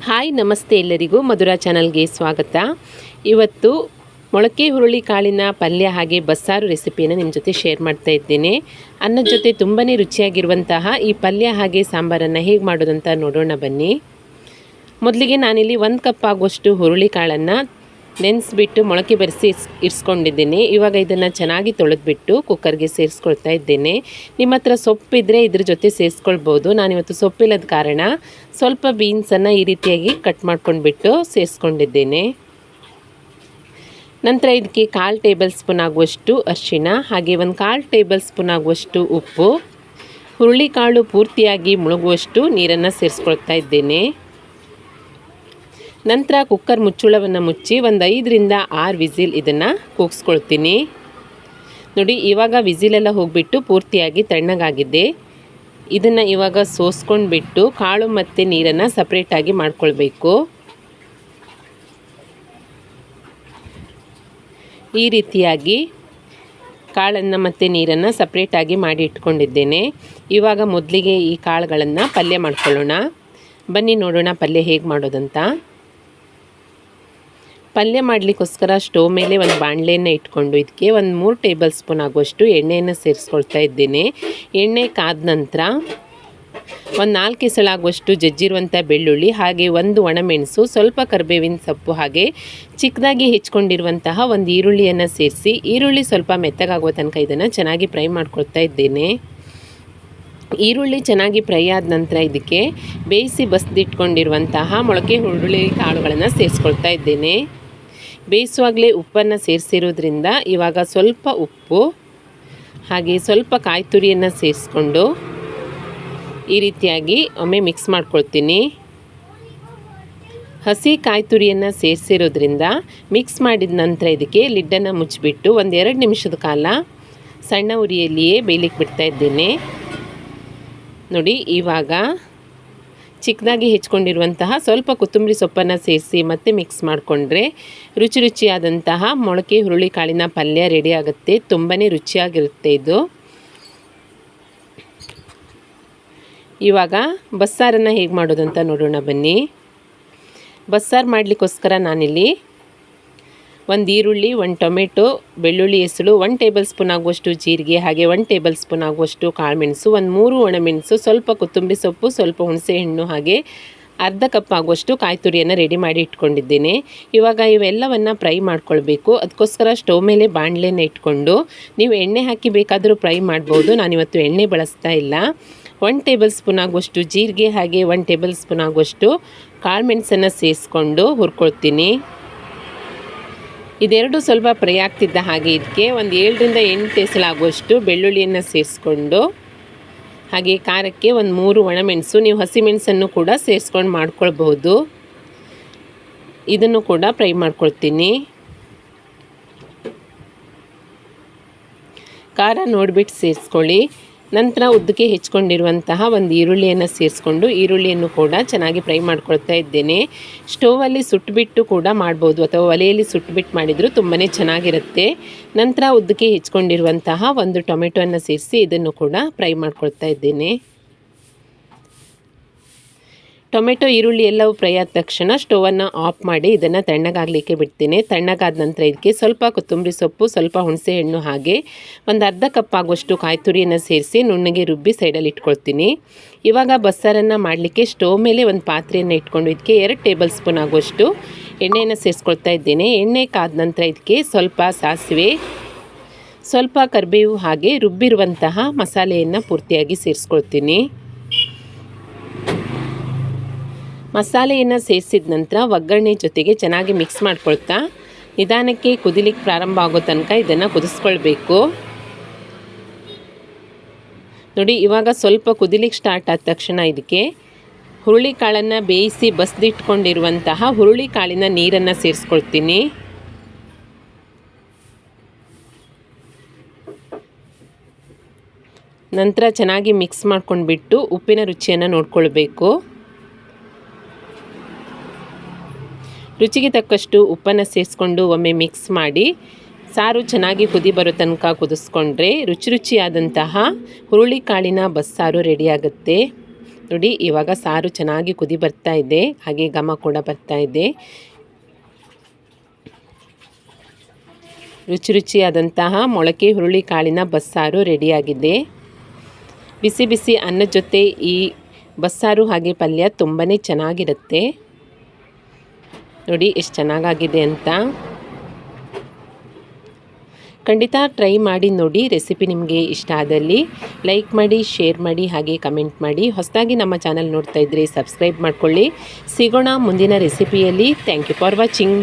Hi ನಮಸ್ತೆ ಎಲ್ಲರಿಗೂ ಮಧುರಾ ಚಾನಲ್ಗೆ ಸ್ವಾಗತ. ಇವತ್ತು ಮೊಳಕೆ ಹುರುಳಿ ಕಾಳಿನ ಪಲ್ಯ ಹಾಗೆ ಬಸ್ಸಾರು ರೆಸಿಪಿಯನ್ನು ನಿಮ್ಮ ಜೊತೆ ಶೇರ್ ಮಾಡ್ತಾ ಇದ್ದೇನೆ. ಅನ್ನದ ಜೊತೆ ತುಂಬಾ ರುಚಿಯಾಗಿರುವಂತಹ ಈ ಪಲ್ಯ ಹಾಗೆ ಸಾಂಬಾರನ್ನು ಹೇಗೆ ಮಾಡೋದಂತ ನೋಡೋಣ ಬನ್ನಿ. ಮೊದಲಿಗೆ ನಾನಿಲ್ಲಿ 1 ಕಪ್ ಆಗುವಷ್ಟು ಹುರುಳಿ ಕಾಳನ್ನು ನೆನೆಸ್ಬಿಟ್ಟು ಮೊಳಕೆ ಬರೆಸಿ ಇರಿಸ್ಕೊಂಡಿದ್ದೇನೆ. ಇವಾಗ ಇದನ್ನು ಚೆನ್ನಾಗಿ ತೊಳೆದ್ಬಿಟ್ಟು ಕುಕ್ಕರ್ಗೆ ಸೇರಿಸ್ಕೊಳ್ತಾ ಇದ್ದೇನೆ. ನಿಮ್ಮ ಹತ್ರ ಸೊಪ್ಪಿದ್ರೆ ಇದ್ರ ಜೊತೆ ಸೇರಿಸ್ಕೊಳ್ಬೋದು. ನಾನಿವತ್ತು ಸೊಪ್ಪಿಲ್ಲದ ಕಾರಣ ಸ್ವಲ್ಪ ಬೀನ್ಸನ್ನು ಈ ರೀತಿಯಾಗಿ ಕಟ್ ಮಾಡ್ಕೊಂಡ್ಬಿಟ್ಟು ಸೇರಿಸ್ಕೊಂಡಿದ್ದೇನೆ. ನಂತರ ಇದಕ್ಕೆ 1/4 ಟೇಬಲ್ ಸ್ಪೂನ್ ಆಗುವಷ್ಟು ಅರಿಶಿಣ ಹಾಗೆ 1/4 ಟೇಬಲ್ ಸ್ಪೂನ್ ಆಗುವಷ್ಟು ಉಪ್ಪು, ಹುರುಳಿಕಾಳು ಪೂರ್ತಿಯಾಗಿ ಮುಳುಗುವಷ್ಟು ನೀರನ್ನು ಸೇರಿಸ್ಕೊಳ್ತಾ ಇದ್ದೇನೆ. ನಂತರ ಕುಕ್ಕರ್ ಮುಚ್ಚಳವನ್ನು ಮುಚ್ಚಿ 5 ರಿಂದ 6 ವಿಸಿಲ್ ಇದನ್ನು ಕೂಗಿಸ್ಕೊಳ್ತೀನಿ. ನೋಡಿ, ಇವಾಗ ವಿಸಿಲೆಲ್ಲ ಹೋಗಿಬಿಟ್ಟು ಪೂರ್ತಿಯಾಗಿ ತಣ್ಣಗಾಗಿದೆ. ಇದನ್ನು ಇವಾಗ ಸೋಸ್ಕೊಂಡ್ಬಿಟ್ಟು ಕಾಳು ಮತ್ತು ನೀರನ್ನು ಸಪ್ರೇಟಾಗಿ ಮಾಡ್ಕೊಳ್ಬೇಕು. ಈ ರೀತಿಯಾಗಿ ಕಾಳನ್ನು ಮತ್ತು ನೀರನ್ನು ಸಪ್ರೇಟಾಗಿ ಮಾಡಿ ಇಟ್ಕೊಂಡಿದ್ದೇನೆ. ಇವಾಗ ಮೊದಲಿಗೆ ಈ ಕಾಳುಗಳನ್ನು ಪಲ್ಯ ಮಾಡ್ಕೊಳ್ಳೋಣ. ಬನ್ನಿ ನೋಡೋಣ ಪಲ್ಯ ಹೇಗೆ ಮಾಡೋದಂತ. ಪಲ್ಯ ಮಾಡಲಿಕ್ಕೋಸ್ಕರ ಸ್ಟೋವ್ ಮೇಲೆ ಒಂದು ಬಾಣಲೆಯನ್ನು ಇಟ್ಕೊಂಡು ಇದಕ್ಕೆ 3 ಟೇಬಲ್ ಸ್ಪೂನ್ ಆಗುವಷ್ಟು ಎಣ್ಣೆಯನ್ನು ಸೇರಿಸ್ಕೊಳ್ತಾ ಇದ್ದೇನೆ. ಎಣ್ಣೆ ಕಾದ ನಂತರ 4 ಎಸಳಾಗುವಷ್ಟು ಜಜ್ಜಿರುವಂಥ ಬೆಳ್ಳುಳ್ಳಿ ಹಾಗೆ 1 ಒಣಮೆಣಸು, ಸ್ವಲ್ಪ ಕರಿಬೇವಿನ ಸೊಪ್ಪು ಹಾಗೆ ಚಿಕ್ಕದಾಗಿ ಹೆಚ್ಕೊಂಡಿರುವಂತಹ 1 ಈರುಳ್ಳಿಯನ್ನು ಸೇರಿಸಿ ಈರುಳ್ಳಿ ಸ್ವಲ್ಪ ಮೆತ್ತಗಾಗುವ ತನಕ ಇದನ್ನು ಚೆನ್ನಾಗಿ ಫ್ರೈ ಮಾಡ್ಕೊಳ್ತಾ ಇದ್ದೇನೆ. ಈರುಳ್ಳಿ ಚೆನ್ನಾಗಿ ಫ್ರೈ ಆದ ನಂತರ ಇದಕ್ಕೆ ಬೇಯಿಸಿ ಬಸ್ದಿಟ್ಕೊಂಡಿರುವಂತಹ ಮೊಳಕೆ ಹುರುಳಿ ಕಾಳುಗಳನ್ನು ಸೇರಿಸ್ಕೊಳ್ತಾ ಇದ್ದೇನೆ. ಬೇಯಿಸುವಾಗಲೇ ಉಪ್ಪನ್ನು ಸೇರಿಸಿರೋದ್ರಿಂದ ಇವಾಗ ಸ್ವಲ್ಪ ಉಪ್ಪು ಹಾಗೆ ಸ್ವಲ್ಪ ಕಾಯಿ ತುರಿಯನ್ನು ಸೇರಿಸ್ಕೊಂಡು ಈ ರೀತಿಯಾಗಿ ಒಮ್ಮೆ ಮಿಕ್ಸ್ ಮಾಡ್ಕೊಳ್ತೀನಿ. ಹಸಿ ಕಾಯಿ ತುರಿಯನ್ನು ಸೇರಿಸಿರೋದ್ರಿಂದ ಮಿಕ್ಸ್ ಮಾಡಿದ ನಂತರ ಇದಕ್ಕೆ ಲಿಡ್ಡನ್ನು ಮುಚ್ಚಿಬಿಟ್ಟು 1-2 ನಿಮಿಷದ ಕಾಲ ಸಣ್ಣ ಉರಿಯಲ್ಲಿಯೇ ಬೇಯಲಿಕ್ಕೆ ಬಿಡ್ತಾ ಇದ್ದೇನೆ. ನೋಡಿ, ಇವಾಗ ಚಿಕ್ಕದಾಗಿ ಹೆಚ್ಕೊಂಡಿರುವಂತಹ ಸ್ವಲ್ಪ ಕೊತ್ತಂಬರಿ ಸೊಪ್ಪನ್ನು ಸೇರಿಸಿ ಮತ್ತೆ ಮಿಕ್ಸ್ ಮಾಡಿಕೊಂಡ್ರೆ ರುಚಿಯಾದಂತಹ ಮೊಳಕೆ ಹುರುಳಿ ಕಾಳಿನ ಪಲ್ಯ ರೆಡಿ ಆಗುತ್ತೆ. ತುಂಬಾ ರುಚಿಯಾಗಿರುತ್ತೆ ಇದು. ಇವಾಗ ಬಸ್ಸಾರನ್ನು ಹೇಗೆ ಮಾಡೋದಂತ ನೋಡೋಣ ಬನ್ನಿ. ಬಸ್ಸಾರು ಮಾಡಲಿಕ್ಕೋಸ್ಕರ ನಾನಿಲ್ಲಿ 1 ಈರುಳ್ಳಿ, 1 ಟೊಮೆಟೊ, ಬೆಳ್ಳುಳ್ಳಿ ಹೆಸಳು, 1 ಟೇಬಲ್ ಸ್ಪೂನ್ ಆಗುವಷ್ಟು ಜೀರಿಗೆ ಹಾಗೆ 1 ಟೇಬಲ್ ಸ್ಪೂನ್ ಆಗುವಷ್ಟು ಕಾಳುಮೆಣಸು, 3 ಒಣಮೆಣಸು, ಸ್ವಲ್ಪ ಕೊತ್ತಂಬರಿ ಸೊಪ್ಪು, ಸ್ವಲ್ಪ ಹುಣಸೆಹಣ್ಣು ಹಾಗೆ ಅರ್ಧ ಕಪ್ ಆಗುವಷ್ಟು ಕಾಯಿ ತುರಿಯನ್ನು ರೆಡಿ ಮಾಡಿ ಇಟ್ಕೊಂಡಿದ್ದೇನೆ. ಇವಾಗ ಇವೆಲ್ಲವನ್ನು ಫ್ರೈ ಮಾಡ್ಕೊಳ್ಬೇಕು. ಅದಕ್ಕೋಸ್ಕರ ಸ್ಟವ್ ಮೇಲೆ ಬಾಣಲೆಯನ್ನು ಇಟ್ಕೊಂಡು ನೀವು ಎಣ್ಣೆ ಹಾಕಿ ಬೇಕಾದರೂ ಫ್ರೈ ಮಾಡ್ಬೋದು. ನಾನಿವತ್ತು ಎಣ್ಣೆ ಬಳಸ್ತಾ ಇಲ್ಲ. 1 ಟೇಬಲ್ ಸ್ಪೂನ್ ಆಗುವಷ್ಟು ಜೀರಿಗೆ ಹಾಗೆ 1 ಟೇಬಲ್ ಸ್ಪೂನ್ ಆಗುವಷ್ಟು ಕಾಳುಮೆಣಸನ್ನು ಸೇರಿಸ್ಕೊಂಡು ಹುರ್ಕೊಳ್ತೀನಿ. ಇದೆರಡು ಸ್ವಲ್ಪ ಫ್ರೈ ಆಗ್ತಿದ್ದ ಹಾಗೆ ಇದಕ್ಕೆ 7 ರಿಂದ 8 ಎಸಳಾಗುವಷ್ಟು ಬೆಳ್ಳುಳ್ಳಿಯನ್ನು ಸೇರಿಸ್ಕೊಂಡು ಹಾಗೆ ಖಾರಕ್ಕೆ 3 ಒಣಮೆಣಸು, ನೀವು ಹಸಿಮೆಣಸನ್ನು ಕೂಡ ಸೇರಿಸ್ಕೊಂಡು ಮಾಡ್ಕೊಳ್ಬಹುದು. ಇದನ್ನು ಕೂಡ ಫ್ರೈ ಮಾಡ್ಕೊಳ್ತೀನಿ. ಖಾರ ನೋಡಿಬಿಟ್ಟು ಸೇರಿಸ್ಕೊಳ್ಳಿ. ನಂತರ ಉದ್ದಕ್ಕೆ ಹೆಚ್ಕೊಂಡಿರುವಂತಹ 1 ಈರುಳ್ಳಿಯನ್ನು ಸೇರಿಸ್ಕೊಂಡು ಈರುಳ್ಳಿಯನ್ನು ಕೂಡ ಚೆನ್ನಾಗಿ ಫ್ರೈ ಮಾಡ್ಕೊಳ್ತಾ ಇದ್ದೇನೆ. ಸ್ಟೋವಲ್ಲಿ ಸುಟ್ಟುಬಿಟ್ಟು ಕೂಡ ಮಾಡ್ಬೋದು ಅಥವಾ ಒಲೆಯಲ್ಲಿ ಸುಟ್ಟುಬಿಟ್ಟು ಮಾಡಿದರೂ ತುಂಬಾ ಚೆನ್ನಾಗಿರುತ್ತೆ. ನಂತರ ಉದ್ದಕ್ಕೆ ಹೆಚ್ಕೊಂಡಿರುವಂತಹ 1 ಟೊಮೆಟೊವನ್ನು ಸೇರಿಸಿ ಇದನ್ನು ಕೂಡ ಫ್ರೈ ಮಾಡ್ಕೊಳ್ತಾ ಇದ್ದೇನೆ. ಟೊಮೆಟೊ ಈರುಳ್ಳಿ ಎಲ್ಲವೂ ಫ್ರೈ ಆದ ತಕ್ಷಣ ಸ್ಟೋವನ್ನು ಆಫ್ ಮಾಡಿ ಇದನ್ನು ತಣ್ಣಗಾಗಲಿಕ್ಕೆ ಬಿಡ್ತೇನೆ. ತಣ್ಣಗಾದ ನಂತರ ಇದಕ್ಕೆ ಸ್ವಲ್ಪ ಕೊತ್ತಂಬರಿ ಸೊಪ್ಪು, ಸ್ವಲ್ಪ ಹುಣಸೆಹಣ್ಣು ಹಾಗೆ 1 ಅರ್ಧ ಕಪ್ ಆಗುವಷ್ಟು ಕಾಯಿ ತುರಿಯನ್ನು ಸೇರಿಸಿ ನುಣ್ಣಗೆ ರುಬ್ಬಿ ಸೈಡಲ್ಲಿ ಇಟ್ಕೊಳ್ತೀನಿ. ಇವಾಗ ಬಸ್ಸಾರನ್ನು ಮಾಡಲಿಕ್ಕೆ ಸ್ಟೋವ್ ಮೇಲೆ ಒಂದು ಪಾತ್ರೆಯನ್ನು ಇಟ್ಕೊಂಡು ಇದಕ್ಕೆ 2 ಟೇಬಲ್ ಸ್ಪೂನ್ ಆಗುವಷ್ಟು ಎಣ್ಣೆಯನ್ನು ಸೇರಿಸ್ಕೊಳ್ತಾ ಇದ್ದೇನೆ. ಎಣ್ಣೆ ಕಾದ ನಂತರ ಇದಕ್ಕೆ ಸ್ವಲ್ಪ ಸಾಸಿವೆ, ಸ್ವಲ್ಪ ಕರಿಬೇವು ಹಾಗೆ ರುಬ್ಬಿರುವಂತಹ ಮಸಾಲೆಯನ್ನು ಪೂರ್ತಿಯಾಗಿ ಸೇರಿಸ್ಕೊಳ್ತೀನಿ. ಮಸಾಲೆಯನ್ನು ಸೇರಿಸಿದ ನಂತರ ಒಗ್ಗರಣೆ ಜೊತೆಗೆ ಚೆನ್ನಾಗಿ ಮಿಕ್ಸ್ ಮಾಡ್ಕೊಳ್ತಾ ನಿಧಾನಕ್ಕೆ ಕುದಿಲಿಕ್ಕೆ ಪ್ರಾರಂಭ ಆಗೋ ತನಕ ಇದನ್ನು ಕುದಿಸ್ಕೊಳ್ಬೇಕು. ನೋಡಿ, ಇವಾಗ ಸ್ವಲ್ಪ ಕುದಿಲಿಕ್ಕೆ ಸ್ಟಾರ್ಟ್ ಆದ ತಕ್ಷಣ ಇದಕ್ಕೆ ಹುರುಳಿ ಕಾಳನ್ನು ಬೇಯಿಸಿ ಬಸ್ದಿಟ್ಕೊಂಡಿರುವಂತಹ ಹುರುಳಿ ಕಾಳಿನ ನೀರನ್ನು ಸೇರಿಸ್ಕೊಳ್ತೀನಿ. ನಂತರ ಚೆನ್ನಾಗಿ ಮಿಕ್ಸ್ ಮಾಡ್ಕೊಂಡ್ಬಿಟ್ಟು ಉಪ್ಪಿನ ರುಚಿಯನ್ನು ನೋಡ್ಕೊಳ್ಬೇಕು. ರುಚಿಗೆ ತಕ್ಕಷ್ಟು ಉಪ್ಪನ್ನು ಸೇರಿಸ್ಕೊಂಡು ಒಮ್ಮೆ ಮಿಕ್ಸ್ ಮಾಡಿ ಸಾರು ಚೆನ್ನಾಗಿ ಕುದಿ ಬರೋ ತನಕ ಕುದಿಸ್ಕೊಂಡ್ರೆ ರುಚಿಯಾದಂತಹ ಹುರುಳಿ ಕಾಳಿನ ಬಸ್ಸಾರು ರೆಡಿಯಾಗುತ್ತೆ. ನೋಡಿ ಇವಾಗ ಸಾರು ಚೆನ್ನಾಗಿ ಕುದಿ ಬರ್ತಾ ಇದೆ, ಹಾಗೆ ಘಮ ಕೂಡ ಬರ್ತಾ ಇದೆ. ರುಚಿ ರುಚಿಯಾದಂತಹ ಮೊಳಕೆ ಹುರುಳಿ ಕಾಳಿನ ಬಸ್ಸಾರು ರೆಡಿಯಾಗಿದೆ. ಬಿಸಿ ಬಿಸಿ ಅನ್ನದ ಜೊತೆ ಈ ಬಸ್ಸಾರು ಹಾಗೆ ಪಲ್ಯ ತುಂಬಾ ಚೆನ್ನಾಗಿರುತ್ತೆ. ನೋಡಿ ಎಷ್ಟು ಚೆನ್ನಾಗಾಗಿದೆ ಅಂತ. ಖಂಡಿತ ಟ್ರೈ ಮಾಡಿ ನೋಡಿ. ರೆಸಿಪಿ ನಿಮಗೆ ಇಷ್ಟ ಆದಲ್ಲಿ ಲೈಕ್ ಮಾಡಿ, ಶೇರ್ ಮಾಡಿ, ಹಾಗೆ ಕಮೆಂಟ್ ಮಾಡಿ. ಹೊಸದಾಗಿ ನಮ್ಮ ಚಾನಲ್ ನೋಡ್ತಾ ಇದ್ದರೆ ಸಬ್ಸ್ಕ್ರೈಬ್ ಮಾಡ್ಕೊಳ್ಳಿ. ಸಿಗೋಣ ಮುಂದಿನ ರೆಸಿಪಿಯಲ್ಲಿ. Thank you for watching.